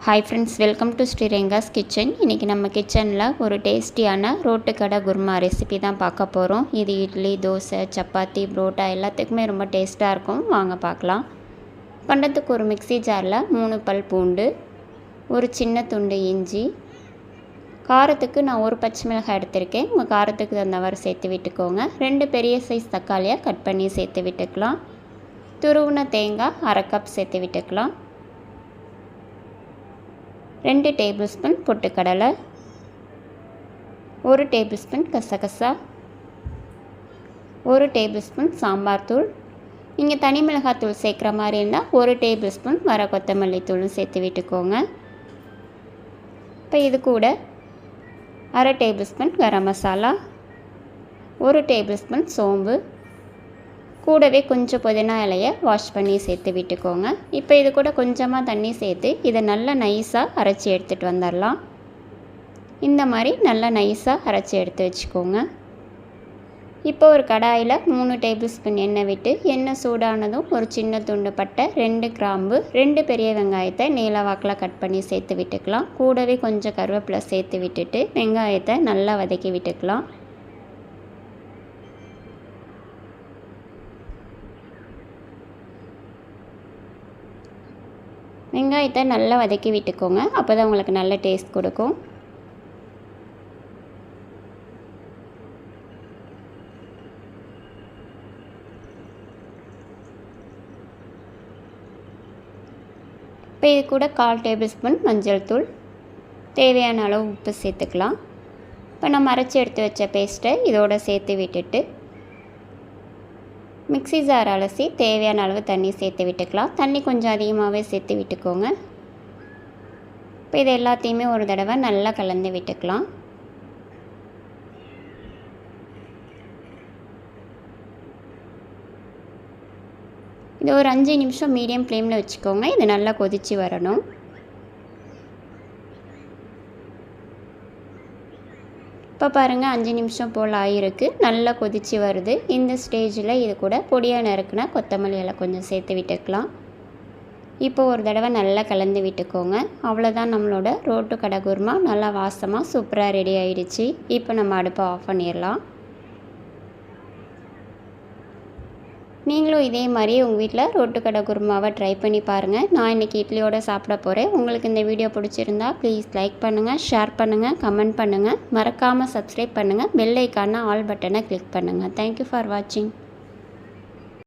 Hi friends, welcome to Sriranga's kitchen. இன்றைக்கி நம்ம கிச்சனில் ஒரு டேஸ்டியான ரோட்டு கடை குருமா ரெசிபி தான் பார்க்க போகிறோம். இது இட்லி, தோசை, சப்பாத்தி, புரோட்டா எல்லாத்துக்குமே ரொம்ப டேஸ்ட்டாக இருக்கும். வாங்க பார்க்கலாம். பண்ணுறதுக்கு ஒரு மிக்ஸி ஜாரில் 3 பல் பூண்டு, ஒரு சின்ன துண்டு இஞ்சி, காரத்துக்கு நான் ஒரு பச்சை மிளகாய் எடுத்திருக்கேன். உங்கள் காரத்துக்கு தகுந்தவாறு சேர்த்து விட்டுக்கோங்க. 2 பெரிய சைஸ் தக்காளியாக கட் பண்ணி சேர்த்து விட்டுக்கலாம். துருவின தேங்காய் 1/2 கப் சேர்த்து விட்டுக்கலாம். 2 டேபிள் ஸ்பூன் பொட்டுக்கடலை, 1 டேபிள் ஸ்பூன் கசகசா, 1 டேபிள் ஸ்பூன் சாம்பார் தூள். நீங்கள் தனி மிளகாத்தூள் சேர்க்குற மாதிரி இருந்தால் 1 டேபிள் ஸ்பூன் வர கொத்தமல்லி தூளும் சேர்த்து விட்டுக்கோங்க. இப்போ இது கூட 1/2 table spoon garam masala, 1 table spoon சோம்பு, கூடவே கொஞ்சம் புதினா இலையை வாஷ் பண்ணி சேர்த்து விட்டுக்கோங்க. இப்போ இது கூட கொஞ்சமாக தண்ணி சேர்த்து இதை நல்லா நைஸாக அரைச்சி எடுத்துகிட்டு வந்துடலாம். இந்த மாதிரி நல்லா நைஸாக அரைச்சி எடுத்து வச்சுக்கோங்க. இப்போ ஒரு கடாயில் 3 டேபிள் ஸ்பூன் எண்ணெய் விட்டு, எண்ணெய் சூடானதும் ஒரு சின்ன துண்டு பட்டை, 2 கிராம்பு, 2 பெரிய வெங்காயத்தை நீல வாக்கில் கட் பண்ணி சேர்த்து விட்டுக்கலாம். கூடவே கொஞ்சம் கருவேப்பிலை சேர்த்து விட்டுட்டு வெங்காயத்தை நல்லா வதக்கி விட்டுக்கலாம். வெங்காயத்தை நல்லா வதக்கி விட்டுக்கோங்க. அப்போ தான் உங்களுக்கு நல்ல டேஸ்ட் கொடுக்கும். இப்போ இது கூட 1/4 டேபிள் ஸ்பூன் மஞ்சள் தூள், தேவையான அளவு உப்பு சேர்த்துக்கலாம். இப்போ நம்ம அரைச்சி எடுத்து வச்ச பேஸ்ட்டை இதோடு சேர்த்து விட்டுட்டு மிக்ஸி ஜார் அலசி தேவையான அளவு தண்ணி சேர்த்து விட்டுக்கலாம். தண்ணி கொஞ்சம் அதிகமாகவே சேர்த்து விட்டுக்கோங்க. இப்போ இது எல்லாத்தையுமே ஒரு தடவை நல்லா கலந்து விட்டுக்கலாம். இது ஒரு 5 நிமிஷம் மீடியம் ஃப்ளேமில் வச்சுக்கோங்க. இது நல்லா கொதித்து வரணும். இப்போ பாருங்கள், 5 நிமிஷம் போல் ஆகிருக்கு. நல்லா கொதித்து வருது. இந்த ஸ்டேஜில் இது கூட பொடியாக நறுக்குனா கொத்தமல்லி இலை கொஞ்சம் சேர்த்து விட்டுக்கலாம். இப்போ ஒரு தடவை நல்லா கலந்து விட்டுக்கோங்க. அவ்வளோதான், நம்மளோட ரோட்டு கடை குருமா நல்லா வாசமாக சூப்பராக ரெடி ஆகிடுச்சு. இப்போ நம்ம அடுப்பை ஆஃப் பண்ணிடலாம். நீங்களும் இதே மாதிரி உங்கள் வீட்டில் ரோட்டு கடை குருமாவை ட்ரை பண்ணி பாருங்கள். நான் இன்றைக்கி இட்லியோடு சாப்பிட போகிறேன். உங்களுக்கு இந்த வீடியோ பிடிச்சிருந்தா ப்ளீஸ் லைக் பண்ணுங்கள், ஷேர் பண்ணுங்கள், கமெண்ட் பண்ணுங்கள். மறக்காமல் சப்ஸ்கிரைப் பண்ணுங்கள். பெல் ஐக்கான ஆல் பட்டனை கிளிக் பண்ணுங்கள். தேங்க்யூ ஃபார் வாட்சிங்.